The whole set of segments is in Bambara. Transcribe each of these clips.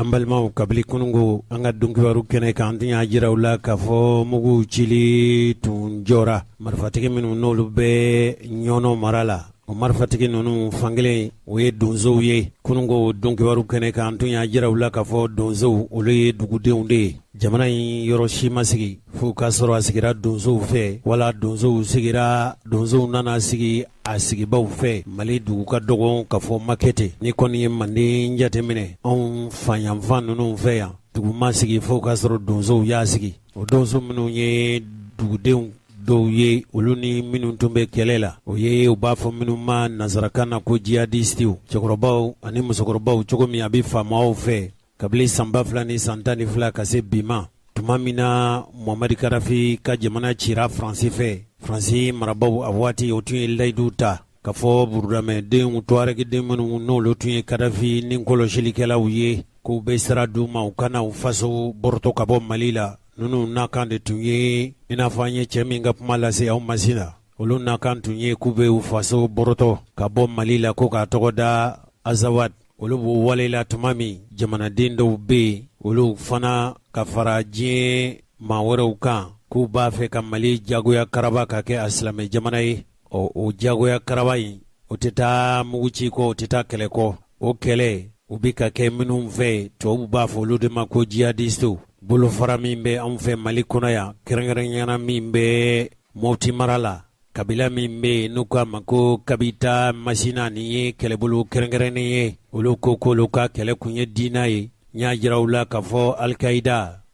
ambalmaw kabli kunungo anga dunkibaru kene kan tinya jirawla ka fo mugu chili tun jora marfatike minu nolu be nyono marala o marfatike nonu fangele we donzo ye kunungo dunkibaru kene kan tinya jirawla ka fo donzo ole dugudeunde jamana in Hiroshima sigi fu kasoro asigira donzo fe wala donzo sigira donzo nana sigi asigi baw fe mali dugu ka dogon ka fo makete ni koni ye mande njate mine on fanyanfan nunu fe ya dugu ma sigi fu kasoro donzo ya sigi o donzo minu ye dugudenw dɔw ye olu ni minnu tun bɛ kɛlɛ la o ye u b'a fɔ minnu ma nazarakan na ko jihadistiw cɛkɔrɔbaw ani musokɔrɔbaw cogo min a bɛ faamaw fɛ kabili san 2012 ka se bi ma tuma min na Muammar Gaddafi ka jamana cira Faransi fɛ Faransi marabaw a waati o tun ye layidu ta ka fɔ burudamɛdenw tuarɛgiden minnu n'olu tun ye Gaddafi ni kɔlɔsilikɛlaw ye k'u bɛ sira d'u ma u kana u faso bɔrɔtɔ ka bɔ Mali la nunu nakan de tun ye i n'a fɔ an ye cɛ min ka kuma lase aw masi la olu nakan tun ye k'u bɛ u faso bɔrɔtɔ ka bɔ Mali la ko k'a tɔgɔ da Azawad olu b'u walela tuma min jamanaden dɔw bɛ yen olu fana ka fara diɲɛ maa wɛrɛw kan k'u b'a fɛ ka Mali jagoya karaba ka kɛ a silamɛ jamana ye o jagoya karaba in o tɛ taa mugu ci kɔ o tɛ taa kɛlɛ kɔ o kɛlɛ u bɛ ka kɛ minnu fɛ tubabu b'a fɔ olu de ma ko jihadistiw bolofara min bɛ anw fɛ Mali kɔnɔ yan kɛrɛnkɛrɛnyana min bɛ Mopti mara la kabila min bɛ yen n'u k'a ma ko Kabita Masina nin ye kɛlɛbolo kɛrɛnkɛrɛnnen ye olu ko k'olu ka kɛlɛ kun ye diinɛ ye n y'a jira u la k'a fɔ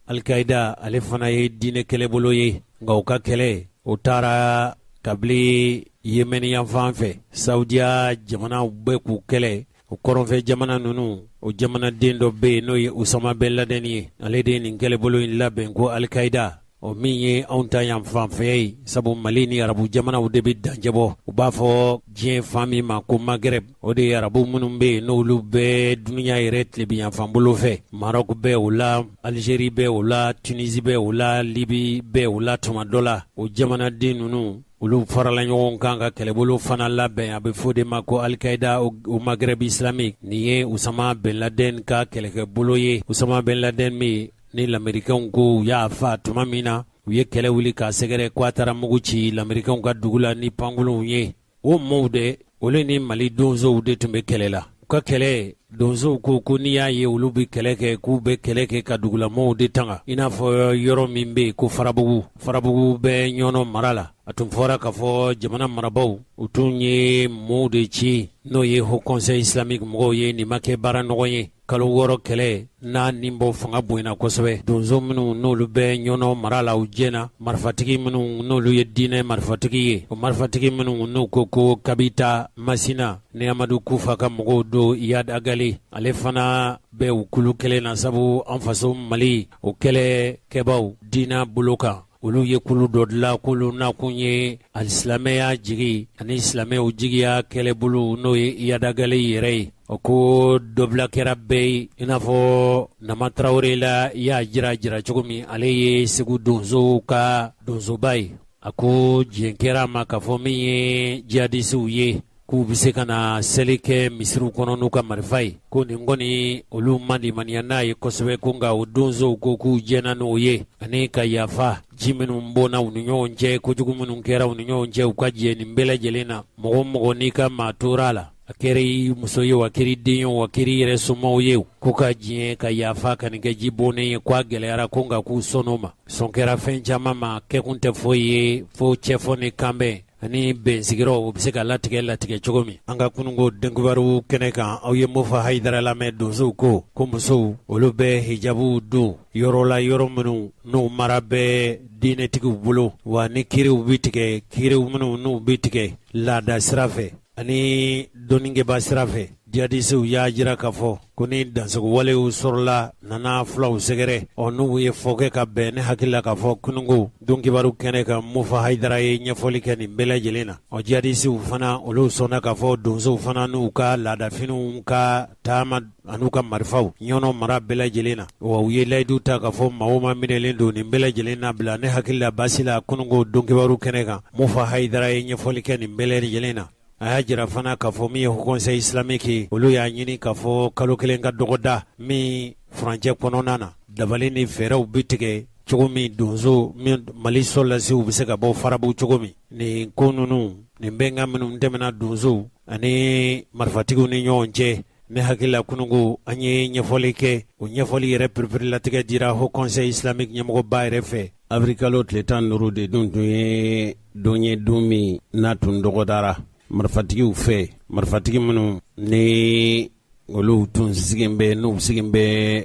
Al-Qaida ale fana ye diinɛ kɛlɛbolo ye nka u ka kɛlɛ o taara kabili Yemeni yan fan fɛ Saudiya jamanaw bɛ k'u kɛlɛ o kɔrɔnfɛ jamana ninnu o jamanaden dɔ bɛ yen n'o ye Usama Ben Laden ye ale de ye nin kɛlɛbolo in labɛn ko Al-Qaida o min ye anw ta yan fanfɛya ye sabu Mali ni arabu jamanaw de bɛ danjɛbɔ u b'a fɔ diɲɛ fan min ma ko Maghreb o de ye arabu minnu bɛ yen n'olu bɛ duniya yɛrɛ tilebiyanfan bolo fɛ Maroc bɛ o la Algérie bɛ o la Tunisie bɛ o la Libye bɛ o la tuma dɔ la o jamanaden ninnu olu farala ɲɔgɔn kan ka kɛlɛbolo fana labɛn a bɛ fɔ de ma ko Al-Qaida o Maghreb islamique nin ye Usama Ben Laden ka kɛlɛkɛbolo ye Usama Ben Laden min ni lamɛrikɛnw ko u y'a fa tuma min na u ye kɛlɛ wuli k'a sɛgɛrɛ k'a taara mugu ci lamɛrikɛnw ka dugu la ni pankolonw ye o maaw de olu ni Mali donsow de tun bɛ kɛlɛ la u ka kɛlɛ donsow ko n'i y'a ye olu bɛ kɛlɛ kɛ k'u bɛ kɛlɛ kɛ ka dugulamɔgɔw de tanga i n'a fɔ yɔrɔ min bɛ yen ko Farabugu bɛ ɲɔnɔ mara la a tun fɔra k'a fɔ jamana marabaw u tun ye mɔɔw de ci n'o ye Haut Conseil islamique mɔgɔw ye nin ma kɛ baara nɔgɔ ye kalo 6 kɛlɛ n'a ninbɔ fanga bonyana kosɛbɛ donso minnu n'olu bɛ ɲɔnɔ mara la u jɛna marifatigi minnu n'olu ye diinɛ marifatigi ye o marifatigi minnu n'u ko Kabita Masina ni Amadu Kufa ka mɔgɔw do Iyad Agali ale fana bɛ u kulu kɛlɛ na sabu an faso Mali o kɛlɛ kɛbaw diinɛ bolo kan olu ye kulu dɔ dilan kulu nakun ye alisilamɛya jigi ani silamɛw jigiya kɛlɛbolo n'o ye Iyad Agali yɛrɛ ye o ko dɔbila kɛra bɛɛ ye i n'a fɔ Nama Traoré la i y'a jira cogo min ale ye Segu donsow ka donsoba ye a ko diɲɛ kɛra a ma k'a fɔ min ye jihadisiw ye k'u bɛ se ka na seli kɛ misiriw kɔnɔ n'u ka marifa ye ko nin kɔni olu man di maniya n'a ye kosɛbɛ ko nka o donsow ko k'u jɛna n'o ye ani ka yafa ji minnu bɔnna u ni ɲɔgɔn cɛ kojugu minnu kɛra u ni ɲɔgɔn cɛ u ka jɛ nin bɛɛ lajɛlen na mɔgɔ n'i ka maa tora la a kɛra i muso ye wa kɛra i den ye wa kɛra i yɛrɛ somɔgɔw ye ko ka diɲɛ ka yafa ka nin kɛ ji bɔnnen ye k'a gɛlɛyara ko nka k'u sɔnn'o ma sɔn kɛra fɛn caman ma kɛkun tɛ foyi ye fo cɛfɔ ni kanbɛn ani bɛnsigiraw u bɛ se ka latigɛ cogo min an ka kununko denkibaru kɛnɛ kan aw ye Mofa Hayidara lamɛn donsow ko musow olu bɛ hijabu don yɔrɔ la yɔrɔ minnu n'u mara bɛ diinɛtigiw bolo wa ni kiriw bɛ tigɛ kiriw minnu n'u bɛ tigɛ laada sira fɛ ani dɔnnikɛba sira fɛ jihadisiw y'a jira k'a fɔ ko ni dansago-walew sɔrɔla nana fulaw sɛgɛrɛ n'u ye fɔ kɛ ka bɛn ne hakili la k'a fɔ kununko donkibaru kɛnɛ kan Mofa Hayidara ye ɲɛfɔli kɛ nin bɛɛ lajɛlen na jihadisiw fana olu sɔnna k'a fɔ donsow fana n'u ka laadafiniw ka taama an'u ka marifaw ɲɔnɔ mara bɛɛ lajɛlen na wa u ye layidu ta k'a fɔ maa o maa minɛlen don nin bɛɛ lajɛlen na bila ne hakili la baasi la kununko donkibaru kɛnɛ kan Mofa Hayidara ye ɲɛfɔli kɛ nin bɛɛ lajɛlen na a y'a jira fana k'a fɔ min ye Haut Conseil islamique olu y'a ɲini k'a fɔ kalo 1 ka dɔgɔda min furancɛ kɔnɔna na dabali ni fɛɛrɛw bi tigɛ cogo min donso min Mali sɔrɔlasiw bɛ se ka bɔ farabu cogo min nin ko ninnu nin bɛnkan minnu tɛmɛna donsow ani marifatigiw ni ɲɔgɔn cɛ ne hakilila kununko an ye ɲɛfɔli kɛ o ɲɛfɔli yɛrɛ pereperilatigɛ dira Haut Conseil islamique ɲɛmɔgɔba yɛrɛ fɛ avril kalo tile 15 de don tun ye don min n'a tun dɔgɔdara marifatigiw fɛ marifatigi minnu ni olu tun sigin bɛ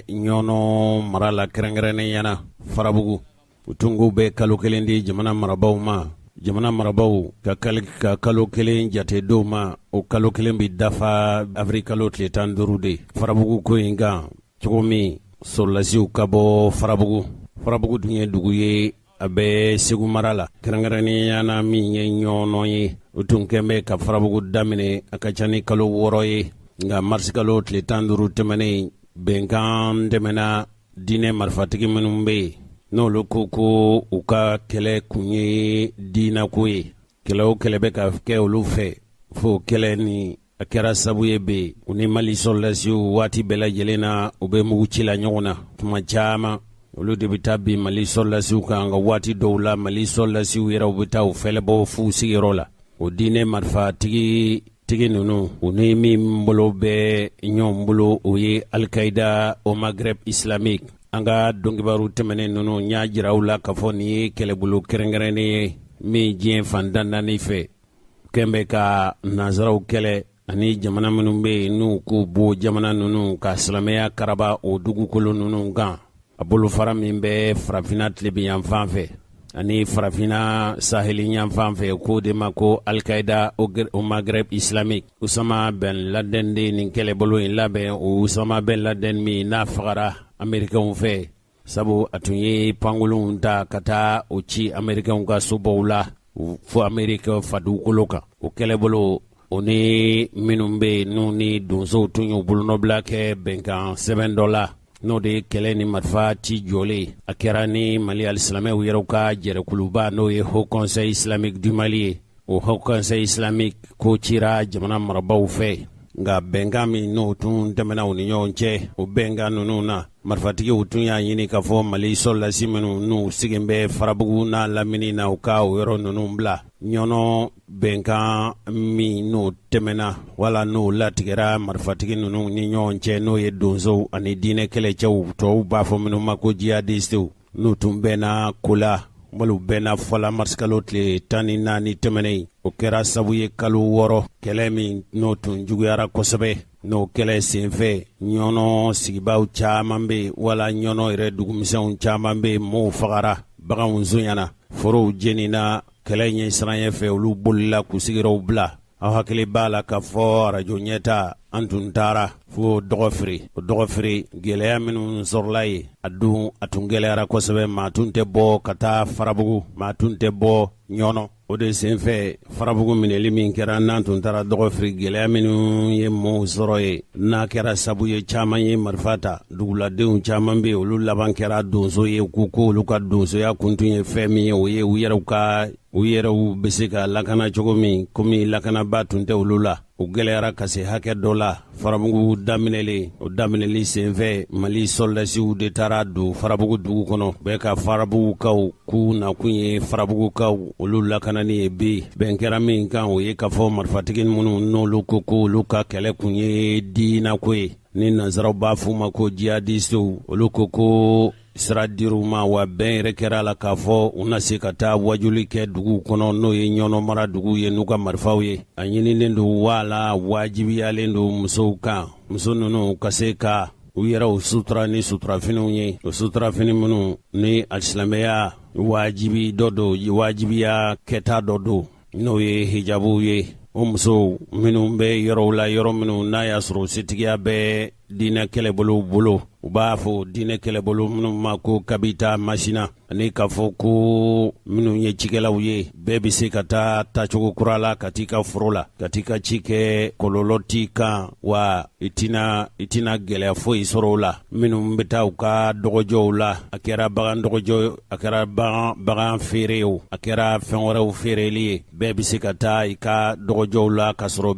ɲɔnɔ mara la kɛrɛnkɛrɛnnenya na farabugu u tun ko bɛ kalo kelen di jamana marabaw ma jamana marabaw ka kalo kelen jate dɔw ma o kalo kelen bi dafa avril kalo tile 15 de farabugu ko in kan cogo min sɔrɔlasiw ka bɔ farabugu dun ye dugu ye a bɛ Segu mara la kɛrɛnkɛrɛnnenya na min ye ɲɔnɔ ye o tun kɛn bɛ ka farabugu daminɛ a ka ca ni kalo 6 ye nka marisi kalo tile 15 tɛmɛnen bɛnkan tɛmɛna diinɛ marifatigi minnu bɛ yen n'olu ko u ka kɛlɛ kun ye diinako ye kɛlɛ o kɛlɛ bɛ ka kɛ olu fɛ fo kɛlɛ ni a kɛra sabu ye bɛ u ni Mali sɔrɔlasiw waati bɛɛ lajɛlen na u bɛ mugu ci la ɲɔgɔn na tuma caman olu de bɛ taa bin Mali sɔrɔlasiw kan nka waati dɔw la Mali sɔrɔlasiw yɛrɛ u bɛ taa u fɛlɛbɔ f'u sigiyɔrɔ la o diinɛ marifatigi ninnu u ni min bolo bɛ ɲɔgɔn bolo o ye Al-Qaïda au Maghreb islamique an ka dɔnkibaru tɛmɛnen ninnu n y'a jira u la k'a fɔ nin ye kɛlɛbolo kɛrɛnkɛrɛnnen ye min diɲɛ fan naani fɛ kɛn bɛ ka nanzaraw kɛlɛ ani jamana minnu bɛ yen n'u ko bɔ jamana ninnu ka silamɛya karaba o dugukolo ninnu kan a bolofara min bɛ farafinna tilebiyan fan fɛ ani farafinna saheli yan fan fɛ k'o de ma ko Al-Qaïda au Maghreb islamique Usama Ben Laden de nin kɛlɛbolo in labɛn o Usama Ben Laden min n'a fagara Amerikɛnw fɛ sabu a tun ye pankolonw ta ka taa o ci Amerikɛnw ka sobaw la fo Amerika fadugukolo kan o kɛlɛbolo o ni minnu bɛ yen n'u ni donsow tun y'u bolonɔbila kɛ bɛnkan sɛbɛn dɔ la n'o de ye kɛlɛ ni marifa ci jɔlen a kɛra ni Mali alisilamɛw yɛrɛw ka jɛrɛkuluba n'o ye Haut Conseil islamique du Mali ye o Haut Conseil islamique ko cira jamana marabaw fɛ nka bɛnkan min n'o tun tɛmɛna u ni ɲɔgɔn cɛ o bɛnkan ninnu na marifatigiw tun y'a ɲini k'a fɔ Mali sɔrɔlasi minnu n'u sigin bɛ farabugu n'a lamini na u ka o yɔrɔ ninnu bila ɲɔnɔ bɛnkan min n'o tɛmɛna wala n'o latigɛra marifatigi ninnu ni ɲɔgɔn cɛ n'o ye donsow ani diinɛ kɛlɛcɛw tɔw b'a fɔ minnu ma ko jihadistew n'u tun bɛnna ko la waliw bɛnna fɔla marisi kalo tile 14 tɛmɛnen o kɛra sabu ye kalo 6 kɛlɛ min n'o tun juguyara kosɛbɛ n'o kɛlɛ senfɛ ɲɔnɔ sigibaw caman bɛ wala ɲɔnɔ yɛrɛ dugumisɛnw caman bɛ mɔɔw fagara baganw zonyana forow jenina kɛlɛ ɲɛ siran fɛ olu bolila k'u sigiyɔrɔw bila aw hakili b'a la k'a fɔ arajo ɲɛta an tun taara fo dɔgɔfiri o dɔgɔfiri gɛlɛya minnu sɔrɔla ye a tun gɛlɛyara kosɛbɛ maa tun tɛ bɔ ka taa farabugu maa tun tɛ bɔ ɲɔnɔ o de senfɛ farabugu minɛli min kɛra n'an tun taara dɔgɔfiri gɛlɛya minnu ye mɔɔw sɔrɔ ye n'a kɛra sabu ye caman ye marifa ta duguladenw caman bɛ olu laban kɛra donso ye k'u ko olu ka donsoya kun tun ye fɛn min ye o ye u yɛrɛw bɛ se ka lakana cogo min komi lakanaba tun tɛ olu la o gɛlɛyara ka se hakɛ dɔ la farabugu daminɛli senfɛ Mali sɔrɔlasiw de taara don farabugu dugu kɔnɔ bɛɛ ka farabugukaw k'u nakun ye farabugukaw olu lakanani ye bi bɛn kɛra min kan o ye k'a fɔ marifatigi minnu n'olu ko olu ka kɛlɛ kun ye diinako ye ni nanzaraw b'a f'u ma ko jihadistew olu ko sira dir'u ma wa bɛn yɛrɛ kɛra la k'a fɔ u na se ka taa wajuli kɛ dugu kɔnɔ n'o ye ɲɔnɔ mara dugu ye n'u ka marifaw ye a ɲinilen don wala wajibiyalen don musow kan muso ninnu ka se ka u yɛrɛw sutura ni suturafiniw ye o suturafini minnu ni alisilamɛya wajibiya kɛta dɔ don n'o ye hijabuw ye o musow minnu bɛ yɔrɔw la yɔrɔ minnu n'a y'a sɔrɔ setigiya bɛ diinɛ kɛlɛbolow bolo u b'a fɔ diinɛ kɛlɛbolo minnu ma ko kabita masina ani k'a fɔ ko minnu ye cikɛlaw ye bɛɛ bɛ se ka taa tacogo kura la ka t'i ka foro la ka t'i ka ci kɛ kɔlɔlɔ t'i kan wa i tina gɛlɛya foyi sɔrɔ o la minnu bɛ taa u ka dɔgɔjɔw la a kɛra bagan dɔgɔjɔ a kɛra bagan feere o a kɛra fɛn wɛrɛw feereli ye bɛɛ bɛ se ka taa i ka dɔgɔjɔw la ka sɔrɔ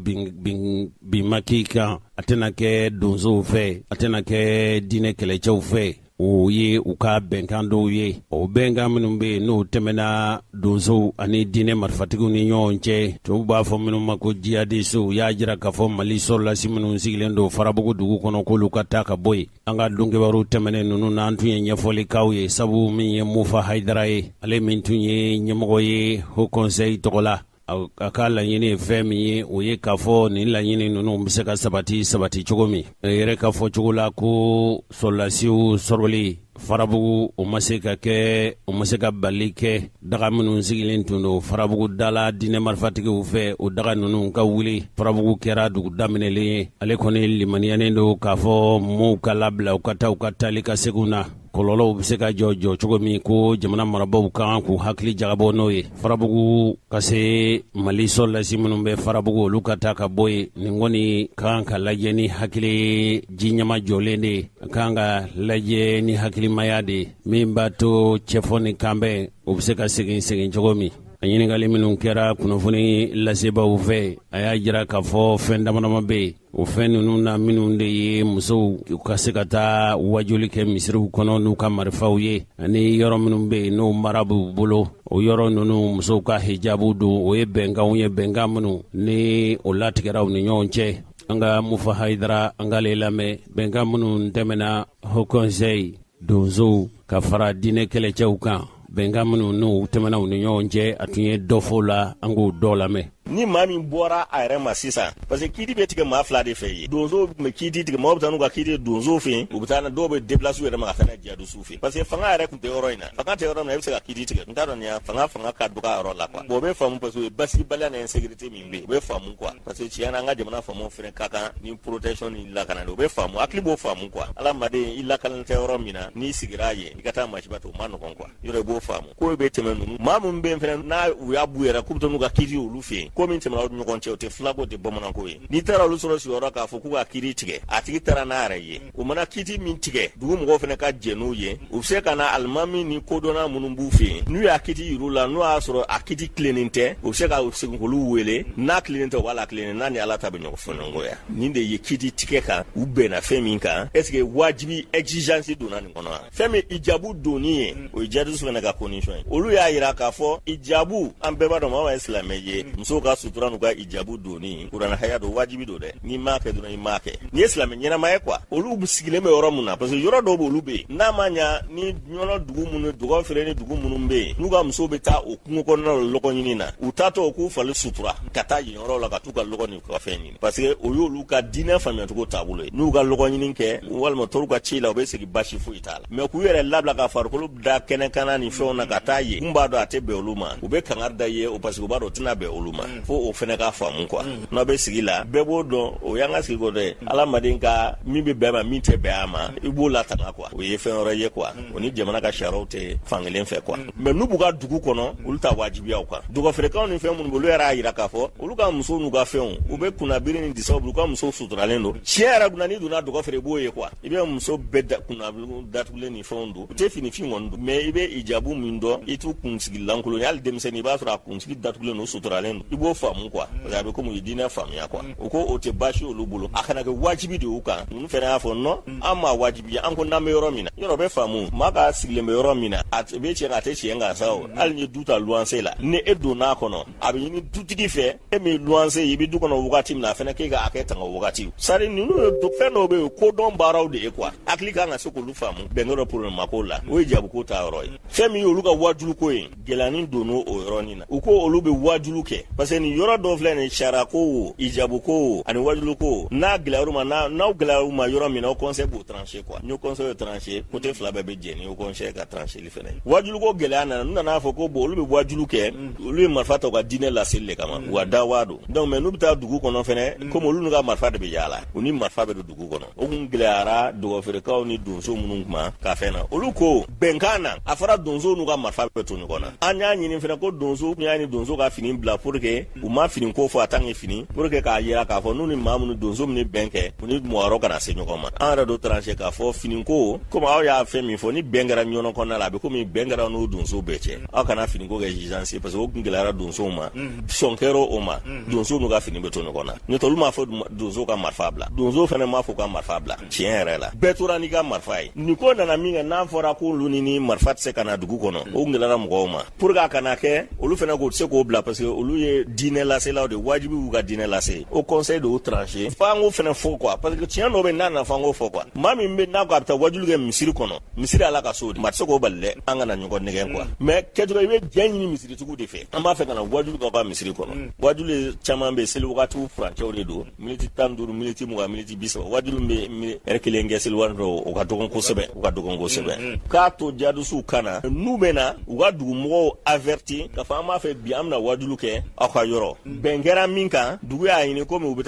bin ma k'i kan a tɛna kɛ donsow fɛ, a tɛna kɛ diinɛ kɛlɛcɛw fɛ. O ye u ka bɛnkan dɔw ye. O bɛnkan minnu bɛ yen n'o tɛmɛna donsow ani diinɛ marifatigiw ni ɲɔgɔn cɛ. Tubabu b'a fɔ minnu ma ko jihadisow, u y'a jira k'a fɔ Mali sɔrɔlasi minnu sigilen don Farabugu dugu kɔnɔ k'olu ka taa ka bɔ yen. An ka donkibaru tɛmɛnen ninnu na an tun ye ɲɛfɔli k'aw ye, sabu min ye Mufa Hayidara ye, ale min tun ye ɲɛmɔgɔ ye Haut Conseil tɔgɔ la. A ka laɲini ye fɛn min ye, o ye k'a fɔ nin laɲini ninnu bɛ se ka sabati cogo min. Yɛrɛ ka fɔ cogo la ko sɔrɔlasiw sɔrɔli Farabugu o ma se ka bali kɛ. Daga minnu sigilen tun don Farabugu dala diinɛ marifatigiw fɛ, o daga ninnu ka wuli. Farabugu kɛra dugu daminɛlen ye. Ale kɔni limaniyanen don k'a fɔ mɔɔw ka labila u ka taa u ka taali ka seginw na. Kɔlɔlɔw bɛ se ka jɔ cogo min ko jamana marabaaw kan k'u hakili jagabɔ n'o ye. Farabugu ka se Mali sɔrɔlasi minnu bɛ Farabugu olu ka taa ka bɔ yen. Nin kɔni kan ka lajɛ ni hakili jiɲɛma jɔlen de ye, kan ka lajɛ ni hakilimaya de ye, min b'a to cɛfɔ ni kanbɛn o bɛ se ka segin cogo min. A ɲininkali minnu kɛra kunnafoni lasebaaw fɛ, a y'a jira k'a fɔ fɛn damadama bɛ yen. O fɛn ninnu na minnu de ye musow ka se ka taa wajuli kɛ misiriw kɔnɔ n'u ka marifaw ye, ani yɔrɔ minnu bɛ yen n'o mara b'u bolo. O yɔrɔ ninnu musow ka hijabu don, o ye bɛnkanw ye, bɛnkan minnu ni o latigɛra u ni ɲɔgɔn cɛ. An ka Mufa Hayidara an k'ale lamɛn. Bɛnkan minnu tɛmɛna Haut Conseil donsow ka fara diinɛ kɛlɛcɛw kan. Bɛnkan minnu n'u tɛmɛna u ni ɲɔgɔn cɛ, a tun ye dɔ fɔ la, an k'o dɔ lamɛn. Ni maa min bɔra a yɛrɛ ma sisan, parce que kiiti bɛ tigɛ maa fila de fɛ yen. Donso tun bɛ kiiti tigɛ, maaw bɛ taa n'u ka kiiti donso fɛ yen, u bɛ taa dɔw bɛ déplacer u yɛrɛ ma ka taa n'a ye jihadistes fɛ yen. Parce que fanga yɛrɛ tun tɛ yɔrɔ in na. Fanga tɛ yɔrɔ min na, i bɛ se ka kiiti tigɛ. N t'a dɔn nin ya fanga ka dɔgɔ a yɔrɔ la quoi. Bon o bɛ faamu parce que basigibaliya ni insécurité min bɛ yen, o bɛ faamu quoi. Parce que tiɲɛ na an ka jamana faamaw fɛnɛ ka kan ni protection ni lakanali, o bɛ faamu, hakili b'o faamu quoi. Adamaden i lakanalen tɛ yɔrɔ min na, n'i sigira yen, i ka taa masiba to, o ma nɔgɔn quoi. Yɔrɔ i b'o faamu. Ko bɛ tɛmɛ ninnu. Maa min bɛ yen fɛnɛ n'a u y'a b'u yɛrɛ k'u bɛ taa n'u ka kiiti olu fɛ yen. Ko min tɛmɛna u ni ɲɔgɔn cɛ, o tɛ filako tɛ bamananko ye. N'i taara olu sɔrɔ sigiyɔrɔ k'a fɔ k'u ka kiiri tigɛ, a tigi taara n'a yɛrɛ ye. O mana kiiti min tigɛ, dugu mɔgɔw fɛnɛ ka jɛ n'u ye, u bɛ se ka na alimami ni kodɔnna minnu b'u fɛ yen. N'u y'a kiiti yir'u la, n'o y'a sɔrɔ a kiiti tilennen tɛ, u bɛ se ka segin k'olu wele. N'a tilennen tɛ, u b'a la tilennen, n'a ni Ala ta bɛ ɲɔgɔn fɔ ɲɔgɔn ya. Nin de ye kiiti tigɛ kan, u bɛnna fɛn min kan, est ce que wajibi exigence donna nin kɔnɔ wa? Fɛn min ijabu donni ye, o ye jihadistes fɛnɛ ka condition ye. Olu y'a jira k'a fɔ ijabu, an bɛɛ b'a dɔn maa ye silamɛ ye, musow ka sutura n'u ka ijabu donni, kuranɛ haya don, wajibi don dɛ. N'i m'a kɛ dɔrɔn i m'a kɛ. N'i ye silamɛ ɲɛnama ye quoi, olu sigilen bɛ yɔrɔ mun na, parce que yɔrɔ dɔw b'olu bɛ yen. N'a ma ɲa ni ɲɔnɔ dugu minnu, dɔgɔ feere ni dugu minnu bɛ yen, n'u ka musow bɛ taa o kungo kɔnɔna la lɔgɔ ɲini na, u taatɔ k'u fali sutura ka taa yen yɔrɔ la ka t'u ka lɔgɔ ni ka fɛn ɲini. Parce que o y'olu ka diinɛ faamuyacogo taabolo ye. N'u ka lɔgɔ ɲini kɛ walima tɔw ka ci la, u bɛ segin basi foyi t'a la. Mais k'u yɛrɛ labila ka farikolo da kɛnɛkana ni fɛnw na ka taa yen, mun b'a dɔn a tɛ bɛn olu ma, u bɛ kangari da ye o parce que u b'a dɔn o tɛna bɛn olu ma. Fo o fɛnɛ ka faamu quoi. N'a bɛ sigi la, bɛɛ b'o dɔn, o y'an ka sigi ko dɛ. Adamaden ka min bɛ bɛn ma min tɛ bɛn a ma, i b'o latanga quoi. O ye fɛn wɛrɛ ye quoi. O ni jamana ka sariyaw tɛ fankelen fɛ quoi. Mais n'u b'u ka dugu kɔnɔ, olu ta wajibiya quoi. Dɔgɔfeerekaw ni fɛn minnu olu yɛrɛ y'a jira k'a fɔ olu ka musow n'u ka fɛnw, u bɛ kunnabiri ni disaw bolo, u ka musow suturalen don. Tiɲɛ yɛrɛ n'i donna dɔgɔfeere i b'o ye quoi. I bɛ muso bɛɛ kunnabiri datugulen ni fɛnw don. U tɛ finifin kɔni don. Mais i bɛ ijabu min dɔn, i t'u kunsigi lankolon ye. Hali denmisɛnnin i b'a sɔrɔ a kunsigi datugulen don, suturalen don. I b'o faamu quoi. Parce que a bɛ komi u ye diinɛ faamuya quoi. O ko o tɛ baasi olu bolo. A kana kɛ wajibi de y'u kan. Ninnu fɛnɛ y'a fɔ non, an ma wajibiya, an ko n'an bɛ yɔrɔ min na. Yɔrɔ bɛ faamu. Maa ka sigilen bɛ yɔrɔ min na, a bɛ tiɲɛ a tɛ tiɲɛ kan sa o. Hali ni du ta luwanse la, ni e donn'a kɔnɔ, a bɛ ɲini dutigi fɛ, e min luwanse ye, i bɛ du kɔnɔ wagati min na, a fɛnɛ k'e ka hakɛ tanga o wagati. C'est à dire ninnu ye fɛn dɔw bɛ yen kodɔn baaraw de ye quoi. Hakili kan ka se k'olu faamu. Bɛnkɛ dɔ problème ma k'o la, o ye jabuko ta yɔrɔ ye. Fɛn min ye olu ka wajulu ko ye, gɛlɛyanin donn'o yɔrɔnin na. U ko olu bɛ wajulu kɛ parce que nin yɔrɔ dɔw filɛ nin sariya ko o, ijabu ko o, ani wajulu ko o, n'a gɛlɛyar'u ma, n'aw gɛlɛyar'u ma yɔrɔ min na, o conseil b'o trancher quoi. Ni o conseil y'o trancher, côté fila bɛɛ bɛ jɛ ni o conseil ka trancher fɛnɛ. Wajulu ko gɛlɛya nana, n nana fɔ ko bon olu bɛ wajulu kɛ, olu ye marifa ta u ka diinɛ laseli de kama, u ka dawa don. Donc mais n'u bɛ taa dugu kɔnɔ fɛnɛ, comme olu n'u ka marifa de bɛ yaala, u ni marifa bɛ don dugu kɔnɔ. O kun gɛlɛyara dɔgɔfeerekaw ni donso minnu kuma ka fɛn na. Olu ko bɛnkan na, a fɔra donso n'u ka marifa bɛ to ɲɔgɔn na. An y'a ɲini fɛnɛ ko donso kun y'a ni donso ka fini bila pour que kɛ u ma fini ko fɔ a tan fini pour que k'a yira k'a fɔ n'u ni maa minnu donso min bɛn kɛ u ni mɔgɔ kana se ɲɔgɔn ma an yɛrɛ do tranché k'a fɔ fini ko comme aw y'a fɛn min fɔ ni bɛn kɛra ɲɔgɔn kɔnɔna la a bɛ komi bɛn kɛra n'u donso bɛɛ cɛ aw kana fini ko kɛ exigence parce que o kun gɛlɛyara donsow ma sɔn kɛra o ma donso n'u ka fini bɛ to ɲɔgɔn na n'o tɛ olu m'a fɔ donso ka marifa bila donso fana m'a fɔ ka marifa bila tiɲɛ yɛrɛ la bɛɛ tora n'i ka marifa ye nin ko nana min kɛ n'a fɔra ko olu ni marifa tɛ se ka na dugu kɔnɔ o gɛlɛyara mɔgɔw ma pour que a kana kɛ olu fana k'o tɛ se k'o bila parce que olu ye diinɛ laselaw de wajibi y'u ka diinɛ lase o conseil de y'o tranché fo an k'o fana fɔ quoi parce que tiɲɛ dɔ bɛ n'a na fɔ an k'o fɔ quoi maa min bɛ n'a ko a bɛ taa wajulu kɛ misiri kɔnɔ misiri ala ka so de maa tɛ se k'o bali dɛ an kana ɲɔgɔn nɛgɛn quoi mais kɛcogo i bɛ diɲɛ ɲini misiritigiw de fɛ an b'a fɛ ka na wajulu k'aw ka misiri kɔnɔ wajulu caman bɛ seli wagatiw furancɛw de don miniti 15 miniti 20 miniti 30 wajulu bɛ heure kelen kɛ seli wari dɔ o ka dɔgɔn kosɛbɛ k'a to jadusuw kana n'u bɛ na u ka dugumɔgɔw averti k'a fɔ an b'a fɛ bi an bɛna wajulu kɛ aw ka yɔrɔ bɛn kɛra min kan dugu y'a ɲini komi u bɛ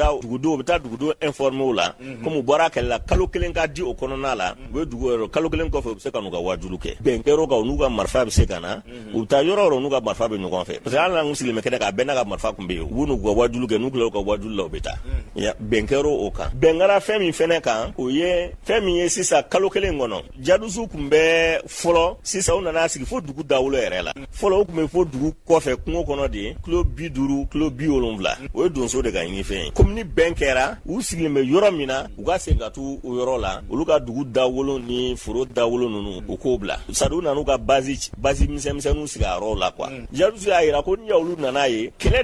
taa dugudenw informer u la komi u bɔra kɛlɛ la kalo kelen ka di o kɔnɔna la u bɛ dugu yɔrɔ kalo kelen kɔfɛ u bɛ se ka n'u ka wajulu kɛ bɛn kɛra o kan u n'u ka marifa bɛ se ka na u bɛ taa yɔrɔ yɔrɔ n'u ka marifa bɛ ɲɔgɔn fɛ parce que hali n'an sigilen bɛ kɛnɛ kan a bɛɛ n'a ka marifa tun bɛ yen u b'u n'u ka wajulu kɛ n'u tilala u ka wajulu la u bɛ taa bɛn kɛra o kan bɛn kɛra fɛn min fɛnɛ kan o ye fɛn min ye sisan kalo kelen kɔnɔ jadusu tun bɛ fɔlɔ sisan u nana sigi fo dugu dawolo yɛrɛ la fɔlɔ u tun bɛ fo dugu kɔfɛ kungo kɔnɔ de kilo 50 kilo 70 o ye donso de ka ɲini fɛn ye komi ni bɛn kɛra u sigilen bɛ yɔrɔ min na u ka segin ka t'u o yɔrɔ la olu ka dugu dawolo ni foro dawolo ninnu u k'o bila sadi u nan'u ka base misɛnmisɛnninw sigi a yɔrɔw la quoi jadusu y'a yira ko ni olu nan'a ye kɛlɛ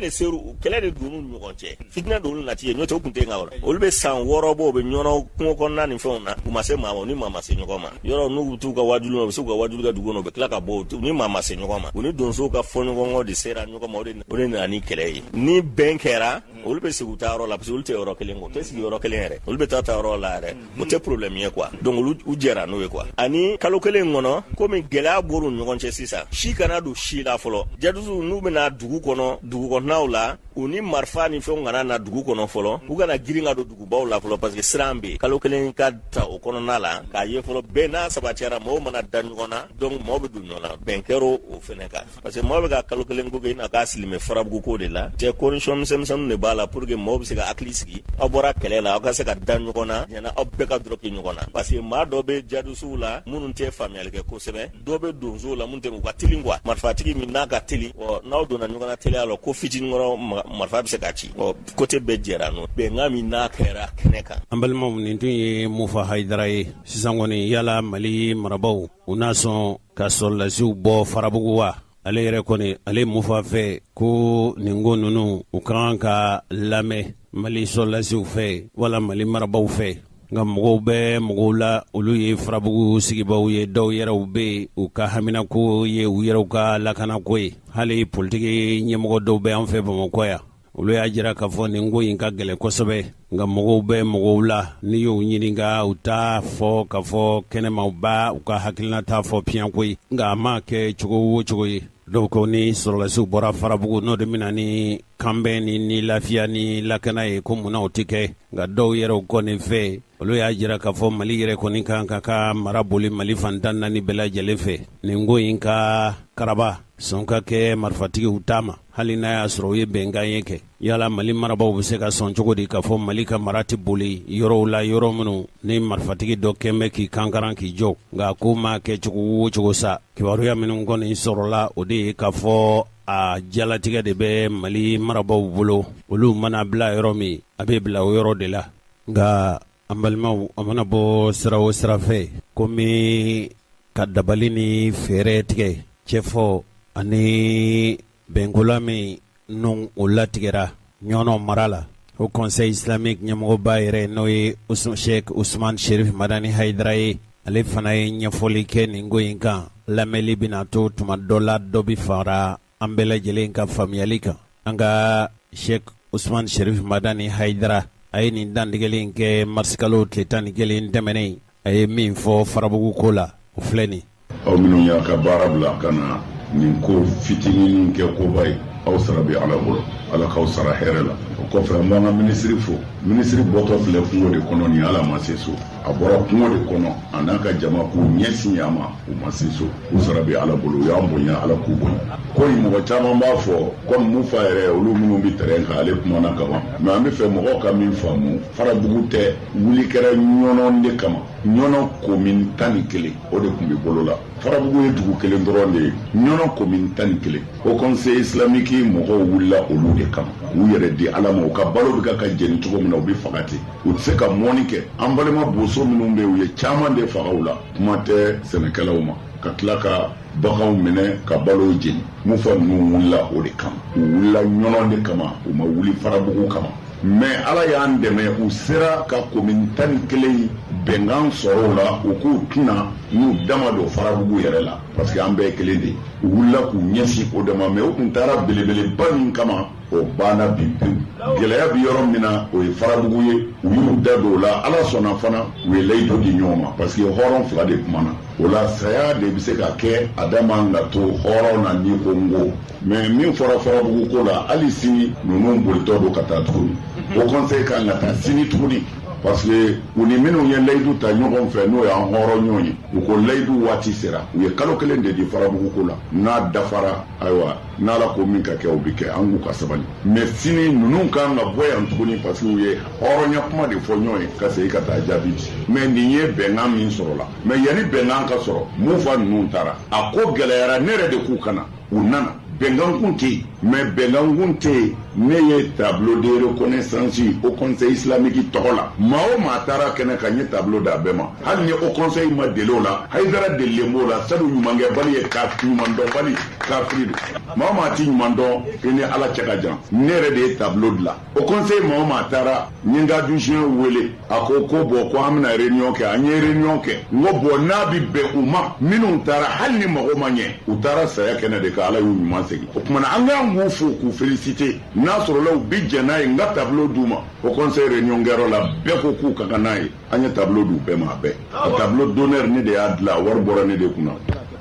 de donn'u ni ɲɔgɔn cɛ fitinɛ d'olu nati ye n'o tɛ u tun tɛ nka olu bɛ san 6 bɔ u bɛ ɲɔnɔ kungo kɔnɔna ni fɛnw na u ma se maa ma ni maa ma se ɲɔgɔn ma yɔrɔ n'u bɛ t'u ka wajulu la u bɛ se k'u ka wajulu kɛ dugu kɔnɔ u bɛ tila ka bɔ ni maa ma se ɲɔgɔn ma u ni donsow ka fɔ ɲɔgɔn kɔ de sera ɲɔgɔn ma o de nana ni kɛlɛ ye ni bɛn kɛra olu bɛ sigi u taa yɔrɔ la parce que olu tɛ yɔrɔ kelen kɔ u tɛ sigi yɔrɔ kelen yɛrɛ olu bɛ taa yɔrɔ la yɛrɛ o tɛ problème ye quoi donc olu u jɛra n'o ye quoi ani kalo kelen kɔnɔ komi gɛlɛya bɔr'u ni ɲɔgɔn cɛ sisan si kana don si la fɔlɔ jadusu n'u bɛna dugu kɔnɔnaw la u ni marifa ni fɛnw kana na dugu kɔnɔ fɔlɔ u kana girin ka don dugubaw la fɔlɔ parce que siran bɛ yen kalo kelen ka ta o kɔnɔna la k'a ye fɔlɔ bɛn n'a sabatiyara mɔgɔw mana da ɲɔgɔn na donc mɔgɔw bɛ don ɲɔgɔn na bɛn kɛra o fɛnɛ kan parce que mɔgɔ bɛ ka kalo kelen ko kɛ i n'a k'a silimɛ farabugu ko de la cɛ condition misɛnmisɛnninw de b'a la pour que mɔgɔw bɛ se ka hakili sigi aw bɔra kɛlɛ la aw ka se ka da ɲɔgɔn na yanni aw bɛɛ ka dɔrɔki ɲɔgɔn na parce que maa dɔ bɛ jadusuw la minnu tɛ faamuyali kɛ kosɛbɛ dɔw bɛ donsow la minnu tɛ u ka teli quoi marifatigi min n'a ka teli n'aw donna ɲɔgɔn na teliya la ko fitinin kɔrɔ marifa bɛ se ka ci côté bɛɛ jɛra n'o bɛnkan min n'a kɛra kɛnɛ kan an balimaw nin tun ye Mufa Hayidara ye sisan kɔni yala Mali marabaw u n'a sɔn ka sɔrɔlasiw bɔ farabugu wa ale yɛrɛ kɔni ale Mufa fɛ ko nin ko ninnu u kan ka lamɛn Mali sɔrɔlasiw fɛ wala Mali marabaw fɛ nka mɔgɔw bɛ mɔgɔw la olu ye farabugu sigibaw ye dɔw yɛrɛw bɛ u ka haminako ye u yɛrɛw ka lakanako ye hali politiki ɲɛmɔgɔ dɔw bɛ an fɛ Bamakɔ yan olu y'a jira k'a fɔ nin ko in ka gɛlɛn kosɛbɛ nka mɔgɔw bɛ mɔgɔw la n'i y'u ɲininka u t'a fɔ k'a fɔ kɛnɛma u ka hakilina t'a fɔ piyanko ye nka a ma kɛ cogo o cogo ye dɔw ko ni sɔrɔlasiw bɔra farabugu n'o de bɛna ni kanbɛn ni lafiya ni lakana ye ko munna o tɛ kɛ nka dɔw yɛrɛw kɔni fɛ olu y'a jira k'a fɔ Mali yɛrɛ kɔni kan ka mara boli Mali fantan naani bɛɛ lajɛlen fɛ nin ko in ka karaba sɔn ka kɛ marifatigiw ta ma hali n'a y'a sɔrɔ u ye bɛnkan ye kɛ yala Mali marabaw bɛ se ka sɔn cogo di k'a fɔ Mali ka mara tɛ boli yɔrɔw la yɔrɔ minnu ni marifatigi dɔ kɛn bɛ k'i kankaran k'i jɔ nka ko ma kɛ cogo o cogo sa kibaruya minnu kɔni sɔrɔla o de ye k'a fɔ a jalatigɛ de bɛ Mali marabaw bolo olu mana bila yɔrɔ min a bɛ bila o yɔrɔ de la nka an balimaw a mana bɔ sira o sira fɛ komi ka dabali ni fɛɛrɛ tigɛ cɛfɔ ani bɛnkola min n'o o latigɛra ɲɔnɔ mara la o conseil islamique ɲɛmɔgɔba yɛrɛ n'o ye Sheikh Usman Sherif Madani Hayidara ye ale fana ye ɲɛfɔli kɛ nin ko in kan lamɛnli bɛna to tuma dɔ la dɔ bi fara an bɛɛ lajɛlen ka faamuyali kan an ka Sheikh Usman Sherif Madani Hayidara a ye nin dantigɛlen kɛ marsikalo tile 11 tɛmɛnen a ye min fɔ farabugu ko la o filɛ nin aw minnu y'a ka baara bila ka na nin ko fitinin kɛ koba ye aw sara bɛ ala bolo ala k'aw sara hɛrɛ la o kɔfɛ an b'an ka minisiri fo minisiri bɔtɔ filɛ kungo de kɔnɔ ni ala ma se so a bɔra kungo de kɔnɔ a n'a ka jama k'u ɲɛsin yan ma u ma se so u sara bɛ ala bolo u y'an bonya ala k'u bonya ko nin mɔgɔ caman b'a fɔ komi mun fa yɛrɛ olu minnu bɛ tɛrɛn kan ale kumana ka ban mɛ an bɛ fɛ mɔgɔw ka min faamu farabugu tɛ wuli kɛra ɲɔnɔ de kama ɲɔnɔ komin 11 o de tun bɛ bolo la farabugu ye dugu kelen dɔrɔn de ye ɲɔnɔ komin 11 o conseil islamique mɔgɔw wulila olu de kama u yɛrɛ di ala ma u ka balo bɛ ka jeni cogo min na u bɛ faga ten u tɛ se ka mɔni kɛ an balima boso minnu bɛ u ye caman de faga u la kuma tɛ sɛnɛkɛlaw ma ka tila ka baganw minɛ ka balo jeni mun fɔ ninnu wulila o de kama u wulila ɲɔnɔ de kama u ma wuli farabugu kama mais ala y'an dɛmɛ u sera ka komin 11 bɛnkan sɔrɔ o la u k'u tɛna n'u dama don farabugu yɛrɛ la parce que an bɛɛ kelen de u wulila k'u ɲɛsin o de ma mais u tun taara belebeleba min kama o banna bi pewu gɛlɛya bi yɔrɔ min na o ye farabugu ye u y'u da don o la ala sɔnna fana u ye layidu di ɲɔgɔn ma parce que hɔrɔn fila de kumana o la saya de bɛ se ka kɛ a da man ka to hɔrɔn na ni ko n ko mais min fɔra farabugu ko la hali sini ninnu bolitɔ don ka taa tuguni o conseil kan ka taa sini tuguni parce que u ni minnu ye layidu ta ɲɔgɔn fɛ n'o y'an hɔrɔnɲɔgɔn ye u ko layidu waati sera u ye kalo kelen de di farabugu ko la n'a dafara ayiwa n'ala ko min ka kɛ o bɛ kɛ an k'u ka sabali mais sini ninnu kan ka bɔ yan tuguni parce que u ye hɔrɔnya kuma de fɔ ɲɔgɔn ye ka segin ka taa jaabi di mais nin ye bɛnkan min sɔrɔ la mais yanni bɛnkan ka sɔrɔ mun fa ninnu taara a ko gɛlɛyara ne yɛrɛ de k'u kana u nana bɛnkan kun tɛ yen mais bɛnkan kun tɛ yen ne ye tableau de reconnaissance au conseil islamique tɔgɔ la maa o maa taara kɛnɛ kan n ye tableau d'a bɛɛ ma hali ni au conseil ma deli o la Haidara delilen b'o la sadu ɲumankɛbali ye ɲumandɔnbali kafiri de maa o maa ti ɲuman dɔn i ni ala cɛ ka jan ne yɛrɛ de ye tableau dilan au conseil maa o maa taara n ye n ka dusiyɛn wele a ko bon ko an bɛna réunion kɛ an ye réunion kɛ n ko bon n'a bɛ bɛn u ma minnu taara hali ni mago ma ɲɛ u taara saya kɛnɛ de kan ala y'u ɲuman segin o tuma na an k'an k'u fo k'u féliciter n'a sɔrɔla u bi jɛ n'a ye n ka tableau d'u ma o conseil réunion kɛyɔrɔ la bɛɛ ko k'u ka kan n'a ye an ye tableau d'u bɛɛ ma a bɛɛ o tableau d'honneur ne de y'a dilan wari bɔra ne de kunna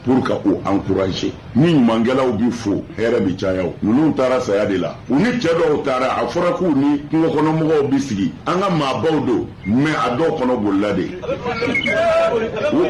pour ka o encourager ni ɲumankɛlaw bi fo hɛrɛ bi caya o ninnu taara saya de la u ni cɛ dɔw taara a fɔra k'u ni kungokɔnɔmɔgɔw bi sigi an ka maabaw don mais a dɔw kɔnɔ bolila de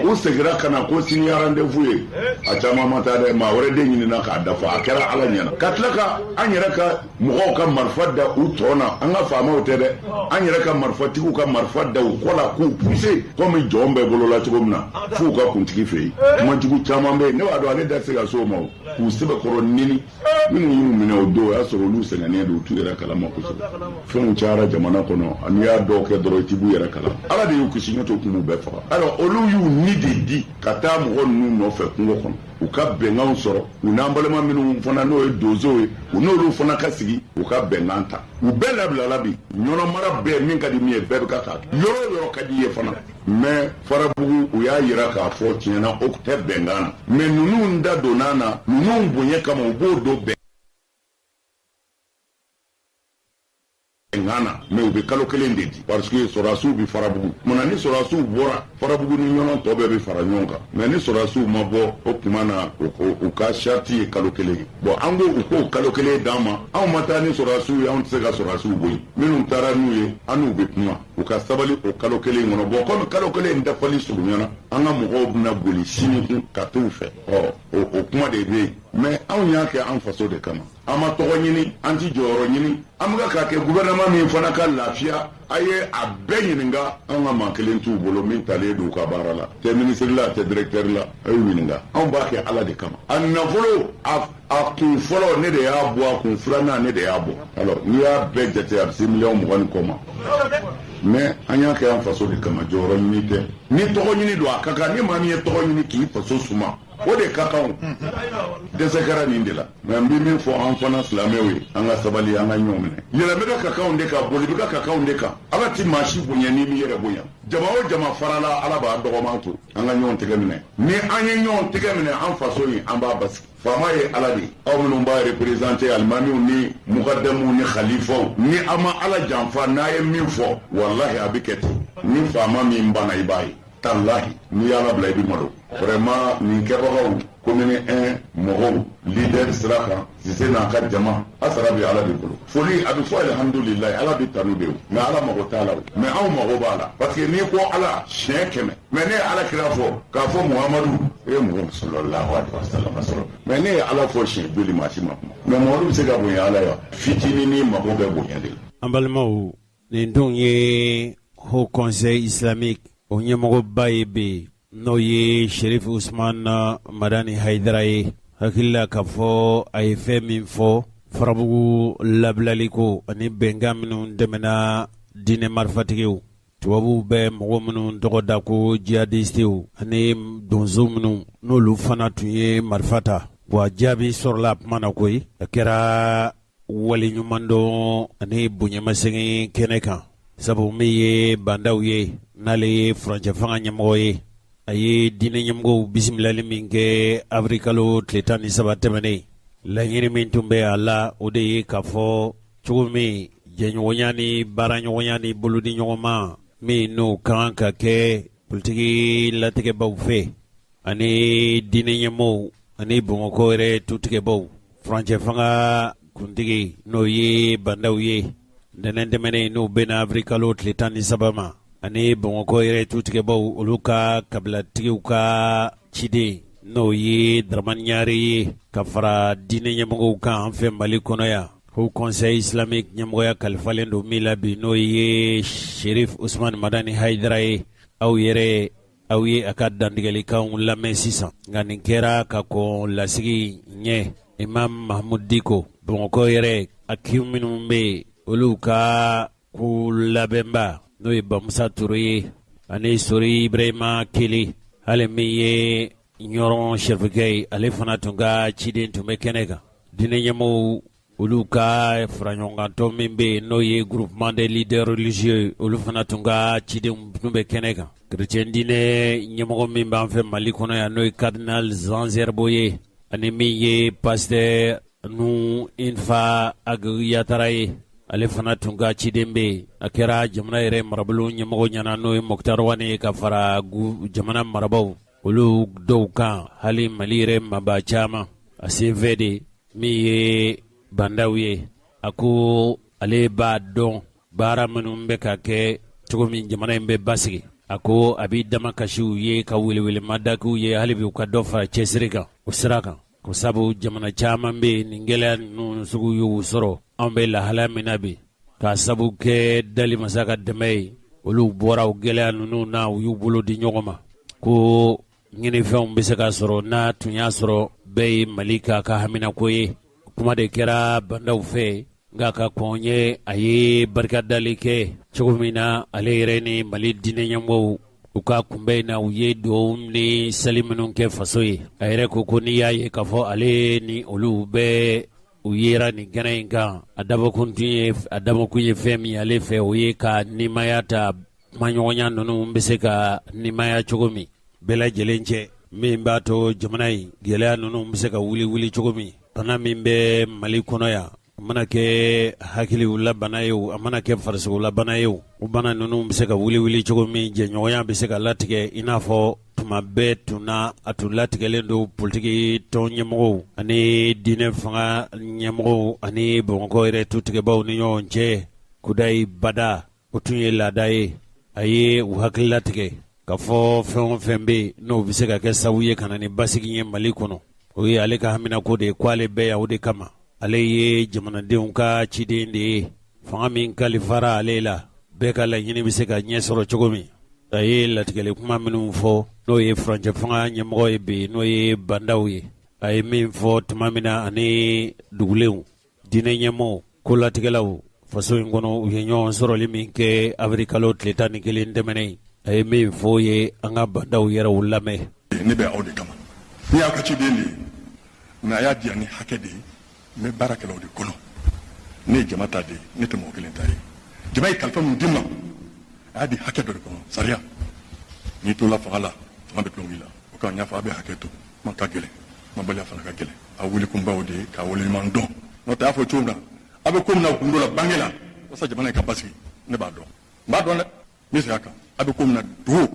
u segira ka na ko sini rendez-vous ye a caman ma taa dɛ maa wɛrɛ de ɲinina k'a dafa a kɛra ala ɲɛna ka tila ka an yɛrɛ ka mɔgɔw ka marifa da u tɔ na an ka faamaw tɛ dɛ an yɛrɛ ka marifatigiw ka marifa da u kɔ la k'u pousser comme jɔn bɛɛ bolola cogo min na f'u ka kuntigi fɛ yen kumajugu caman bɛ yen ne b'a dɔn ale da se ka so o ma o k'u sɛbɛkɔrɔ nini minnu y'u minɛ o don o y'a sɔrɔ olu sɛgɛnnen don u t'u yɛrɛ kalama kosɛbɛ fɛnw cayara jamana kɔnɔ n'i y'a dɔw kɛ dɔrɔn i t'i b'u yɛrɛ kalama ala de y'u kisi ɲɔtɔ u tun b'u bɛɛ faga alors olu y'u ni de di ka taa mɔgɔ ninnu nɔfɛ kungo kɔnɔ u ka bɛnkanw sɔrɔ u n'an balima minnu fana n'o ye donsow ye u n'olu fana ka sigi u ka bɛnkan ta u bɛɛ labilala bi ɲɔnɔ mara bɛɛ min ka di min ye bɛɛ bɛ ka k'a kɛ yɔrɔ o yɔrɔ ka di ye fana mais farabugu u y'a yira k'a fɔ tiɲɛna o tɛ bɛnkan na mais ninnu da donna na ninnu bonya kama u b'o don bɛnkan na mais u bɛ kalo kelen de di parce que sɔrɔdasiw bɛ farabugu munna ni sɔrɔdasiw bɔra farabugu ni ɲɔnɔ tɔ bɛɛ bɛ fara ɲɔgɔn kan mais ni sɔrɔdasiw ma bɔ o tuma na u ka sariti ye kalo kelen ye bon an ko u k'o kalo kelen d'an ma anw ma taa ni sɔrɔdasiw ye anw tɛ se ka sɔrɔdasiw boyi minnu taara n'u ye an n'u bɛ kuma u ka sabali o kalo kelen kɔnɔ bon comme kalo kelen dafali surunyana an ka mɔgɔw bɛna boli sini kun ka t'u fɛ o kuma de bɛ yen mais anw y'a kɛ an faso de kama an ma tɔgɔ ɲini an ti jɔyɔrɔ ɲini an bɛ k'a kɛ gouvernement min fana ka lafiya a ye a bɛɛ ɲininka an ka maa kelen t'u bolo min talen don u ka baara la tɛ ministre la tɛ directeur la a y'u ɲininka anw b'a kɛ ala de kama a nafolo a kun fɔlɔ ne de y'a bɔ a kun filanan ne de y'a bɔ alors n'i y'a bɛɛ jate a bɛ se miliyɔn 20 kɔ ma mais an y'a kɛ an faso de kama jɔyɔrɔ ɲini tɛ ni tɔgɔ ɲini don a ka kan ni maa min ye tɔgɔ ɲini k'i faso suma o de ka kan dɛsɛ kɛra nin de la mais n bɛ min fɔ an fana silamɛw ye an ka sabali an ka ɲɔgɔn minɛ yɛlɛ bɛ ka kanw de kan boli bɛ ka kanw de kan ala ti maa si bonya n'i mi yɛrɛ bonya jama o jama farala ala b'a dɔgɔman to an ka ɲɔgɔn tɛgɛ minɛ ni an ye ɲɔgɔn tɛgɛ minɛ an faso ye an b'a basigi faama ye ala de aw minnu b'a représenter alimamiw ni mukadamuw ni khalifaw ni an ma ala janfa n'a ye min fɔ wallahi a bɛ kɛ ten ni faama min banna i b'a ye tallahi ni ala bla ibi malo vraiment ni kebagaw commune 1 mɔgɔw leader siraka sise n'a ka jama asara bi ala de bolo foli a bɛ fɔ alhamdulillah ala bi tanu de mais ala mago t'a la mais anw mago b'a la parce que n'i ko ala siɲɛ 100 mais ne ye ala kira fɔ k'a fɔ muhamadu muhamadu sallallahu alaihi wasallam mais ne ye ala fɔ siɲɛ joli maa si ma kuma mais muhamadu bɛ se ka bonya ala ya fitinin ni mago bɛ bonya de la. An balimaw nin dun ye Haut Conseil islamique o ɲɛmɔgɔba ye bi n'o ye Sherif Usman Madani Haidara ye hakilila k'a fɔ a ye fɛn min fɔ farabugu labilali ko ani bɛnkan minnu tɛmɛna diinɛ marifatigiw tubabuw bɛ mɔgɔ minnu tɔgɔ da ko jihadistew ani donso minnu n'olu fana tun ye marifa ta wa jaabi sɔrɔla a kuma na koyi a kɛra waliɲuman dɔn ani bonyamasegin kɛnɛ kan sabu min ye bandaw ye n'ale ye furancɛ fanga ɲɛmɔgɔ ye a ye diinɛ ɲɛmɔgɔw bisimilali min kɛ avril kalo tile 13 tɛmɛnen laɲini min tun bɛ a la o de ye k'a fɔ cogo min jɛɲɔgɔnya ni baaraɲɔgɔnya ni bolodiɲɔgɔnma min n'o kan ka kɛ politiki latigɛbaw fɛ ani diinɛ ɲɛmɔgɔw ani Bamakɔ yɛrɛ tutigɛbaw furancɛ fanga kuntigi n'o ye bandaw ye ntɛnɛn tɛmɛnen n'o bɛna avril kalo tile 13 ma ani Bamakɔ yɛrɛ tutigɛbaw olu ka kabilatigiw ka ciden n'o ye Daramani Ɲare ye ka fara diinɛ ɲɛmɔgɔw kan an fɛ Mali kɔnɔ yan Haut Conseil islamique ɲɛmɔgɔya kalifalen don min la bi n'o ye Sherif Usman Madani Haidara ye aw ye a ka dantigɛlikanw lamɛn sisan nka nin kɛra ka kɔn lasigi ɲɛ Imam Mahmud Diko Bamakɔ yɛrɛ a kiw minnu bɛ olu ka ko labɛnba n'o ye Bamusa Ture ye ani Sori Ibrahima Keli hali min ye ɲɔrɔn sɛrifukɛ ye ale fana tun ka ciden tun bɛ kɛnɛ kan diinɛ ɲɛmɔgɔw olu ka faraɲɔgɔnkantɔ min bɛ yen n'o ye groupement des leaders religieux olu fana tun ka cidenw tun bɛ kɛnɛ kan chrétien diinɛ ɲɛmɔgɔ min b'an fɛ Mali kɔnɔ yan n'o ye cardinal Jean Zerbo ye ani min ye pasteur Nu Infa Aguyatara ye ale fana tun ka ciden bɛ yen a kɛra jamana yɛrɛ marabolo ɲɛmɔgɔ ɲɛna n'o ye Moktar Wane ye ka fara jamana marabaw olu dɔw kan hali Mali yɛrɛ maba caman a senfɛ de min ye bandaw ye a ko ale b'a dɔn baara minnu bɛ ka kɛ cogo min jamana in bɛ basigi a ko a b'i dama kasiw ye ka welewelemadakiw ye hali bi u ka dɔ fara cɛsiri kan o sira kan ko sabu jamana caman bɛ nin gɛlɛya ninnu sugu y'u sɔrɔ anw bɛ lahala min na bi k'a sabu kɛ dalimasa ka dɛmɛ ye olu bɔra o gɛlɛya ninnu na u y'u bolo di ɲɔgɔn ma ko ɲinifɛnw bɛ se ka sɔrɔ n'a tun y'a sɔrɔ bɛɛ ye Mali ka haminako ye kuma de kɛra bandaw fɛ nka ka kɔn ye a ye barikadali kɛ cogo min na ale yɛrɛ ni Mali diinɛ ɲɛmɔgɔw u ka kunbɛn in na u ye dugawu ni seli minnu kɛ faso ye a yɛrɛ ko n'i y'a ye k'a fɔ ale ni olu bɛɛ u yera nin kɛnɛ in kan a dabɔkun ye fɛn min ale fɛ o ye ka nimaya ta kumaɲɔgɔnya ninnu bɛ se ka nimaya cogo min bɛɛ lajɛlen cɛ min b'a to jamana in gɛlɛya ninnu bɛ se ka wuli cogo min bana min bɛ Mali kɔnɔ yan a mana kɛ hakiliw bana ye o a mana kɛ farisogo bana ye o bana ninnu bɛ se ka wuli cogo min jɛɲɔgɔnya bɛ se ka latigɛ i n'a fɔ tuma bɛɛ a tun latigɛlen don politiki tɔn ɲɛmɔgɔw ani diinɛ fanga ɲɛmɔgɔw ani Bamakɔ yɛrɛ tutigɛbaw ni ɲɔgɔn cɛ Kudayi Bada o tun ye laada ye a ye u hakili latigɛ ka fɔ fɛn o fɛn bɛ n'o bɛ se ka kɛ sababu ye ka na ni basigi ye Mali kɔnɔ o ye ale ka haminako de ye ko ale bɛɛ yan o de kama ale ye jamanadenw ka ciden de ye fanga min kalifara ale la bɛɛ ka laɲini bɛ se ka ɲɛ sɔrɔ cogo min a ye latigɛli kuma minnu fɔ n'o ye furancɛ fanga ɲɛmɔgɔ ye bi n'o ye bandaw ye a ye min fɔ tuma min na ani dugulenw diinɛ ɲɛmɔgɔw ko latigɛlaw faso in kɔnɔ u ye ɲɔgɔn sɔrɔli min kɛ avril kalo tile 11 tɛmɛnen a ye min fɔ ye an ka bandaw yɛrɛw lamɛn. ne bɛ aw de kama ni y'aw ka ciden de ye mais a y'a diya ni hakɛ de ye n bɛ baarakɛlaw de kɔnɔ ne ye jama ta de ye ne tɛ mɔgɔ kelen ta ye jama ye kalifa min di ma a y'a di hakɛ dɔ de kɔnɔ sariya n'i tola fanga la fanga bɛ tulon k'i la o kan n y'a fɔ a bɛ hakɛ to kuma ka gɛlɛn kuma baliya fana ka gɛlɛn a wuli kunbaw de ye k'a waleɲuman dɔn n'o tɛ a y'a fɔ cogo min na a bɛ ko min na kun dɔ la bange la walasa jamana in ka basigi ne b'a dɔn n b'a dɔn dɛ n bɛ segin a kan a bɛ ko min na dogo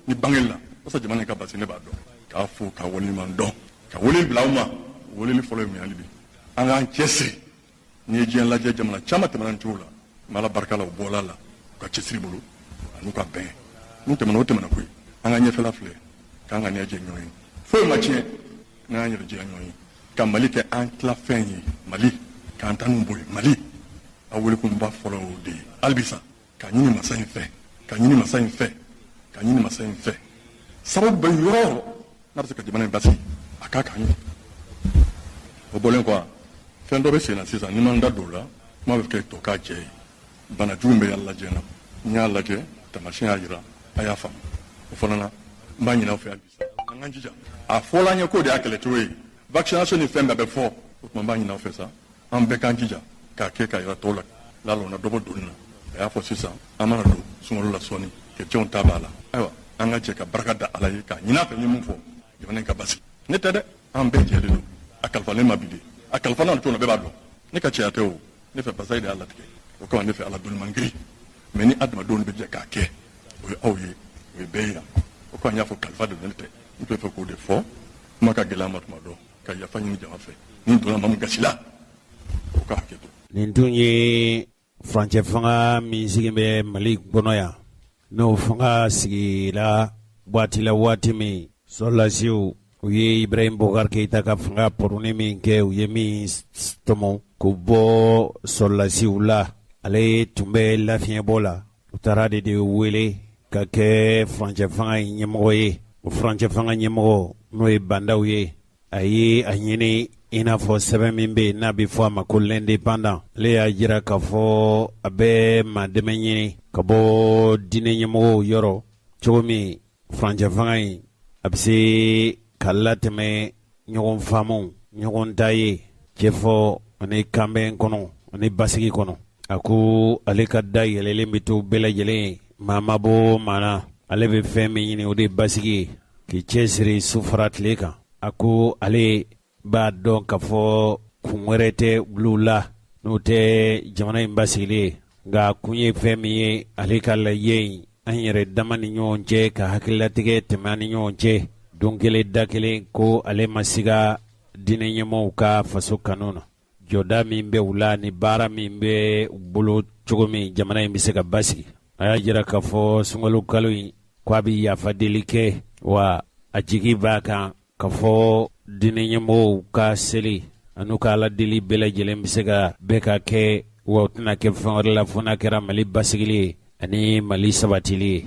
ni bangela wasa jamana ka basi ne ba dɔn k'a fo ka waleɲuman dɔn ka wele bila aw ma weleli fɔlɔ ye mun ye hali bi an k'an cɛsiri n'i ye diɲɛ lajɛ jamana caman tɛmɛna nin cogo la m'Ala barika la o bɔla la u ka cɛsiri bolo an'u ka bɛn n'u tɛmɛna o tɛmɛna koyi an ka ɲɛfɛla filɛ k'an ka ɲɛjɛ ɲɔgɔn ye foyi ma tiɲɛ n'an yɛrɛ jɛra ɲɔgɔn ye ka Mali kɛ an tila fɛn ye Mali k'an ta n'u bɔ ye Mali a wele kun ba fɔlɔ o de ye halibisa ka ɲini masa in fɛ ka ɲini masa in fɛ ka ɲini masa in fɛ sababu bɛ yɔrɔ o yɔrɔ n'a bɛ se ka jamana in basigi a k'a kan ɲini o bɔlen kɔ fɛn dɔ bɛ sen na sisan ni ma n da don o la kuma bɛ kɛ tɔ k'a jɛ ye bana jugu bɛ y'an lajɛ na n y'a lajɛ tamasiyɛn y'a jira a y'a faamu o fana na n b'a ɲini aw fɛ halisa an k'an jija a fɔla an ye k'o de y'a kɛlɛcogo ye vaccination ni fɛn bɛɛ bɛ fɔ o tuma n b'a ɲini aw fɛ sa an bɛɛ k'an jija k'a kɛ k'a jira tɔw la lalɔn na dɔ bɔ donni na a y'a fɔ sisan an mana don sunkalo la sɔɔni chrétienw ta b'a la ayiwa an ka jɛ ka barika da Ala ye k'a ɲini a fɛ n ye mun fɔ jamana in ka basigi ne tɛ dɛ an bɛɛ jɛlen don a kalifalen ma bi de a kalifala cogo la bɛɛ b'a dɔn ne ka cɛya tɛ o ne fɛ basayi de y'a latigɛ o kama ne fɛ Ala dɔnni man girin mais ni adamadenw bɛ jɛ k'a kɛ o ye aw ye o ye bɛɛ ye yan o kama n y'a fɔ kalifa de ne tɛ n tun bɛ fɛ k'o de fɔ kuma ka gɛlɛn ma tuma dɔ ka yafa ɲini jama fɛ ni donna maa min gasila o ka hakɛ to. Nin tun ye furancɛ fanga min sigilen bɛ Mali kɔnɔ yan n'o fanga sigila waati la waati min sɔrɔlasiw u ye Ibrahim Boubacar Keïta ka fanga pɔrɔni min kɛ u ye min tɔmɔ k'o bɔ sɔrɔlasiw la ale tun bɛ lafiɲɛbɔ la u taara de wele ka kɛ furancɛ fanga ɲɛmɔgɔ ye o furancɛ fanga ɲɛmɔgɔ n'o ye bandaw ye a ye a ɲini i n'a fɔ sɛbɛn min bɛ yen n'a bɛ fɔ a ma ko l'indépendant ale y'a jira k'a fɔ a bɛ maa dɛmɛ ɲini ka bɔ diinɛ ɲɛmɔgɔw yɔrɔ cogo min furancɛ fanga in a bɛ se ka latɛmɛ ɲɔgɔn faamu ɲɔgɔn ta ye cɛfɔ ani kanbɛn kɔnɔ ani basigi kɔnɔ a ko ale ka da yɛlɛlen bɛ to bɛɛ lajɛlen ye maa ma bɔ maa na ale bɛ fɛn min ɲini o de ye basigi ye k'i cɛsiri su fara tile kan a ko ale b'a dɔn k'a fɔ kun wɛrɛ tɛ olu la n'o tɛ jamana in basigilen ye nka kun ye fɛn min ye ale ka laɲini an yɛrɛ dama ni ɲɔgɔn cɛ ka hakililatigɛ tɛmɛ an ni ɲɔgɔn cɛ don kelen da kelen ko ale ma siga diinɛ ɲɛmɔgɔw ka faso kanu na jɔda min bɛ u la ni baara min bɛ u bolo cogo min jamana in bɛ se ka basigi a y'a jira k'a fɔ sunkalo kalo in ko a bɛ yafa deli kɛ wa a jigi b'a kan k'a fɔ diinɛ ɲɛmɔgɔw ka seli an'u ka ala deli bɛɛ lajɛlen bɛ se ka bɛɛ ka kɛ wa u tɛna kɛ fɛn wɛrɛ la fo n'a kɛra Mali basigili ye ani Mali sabatili ye.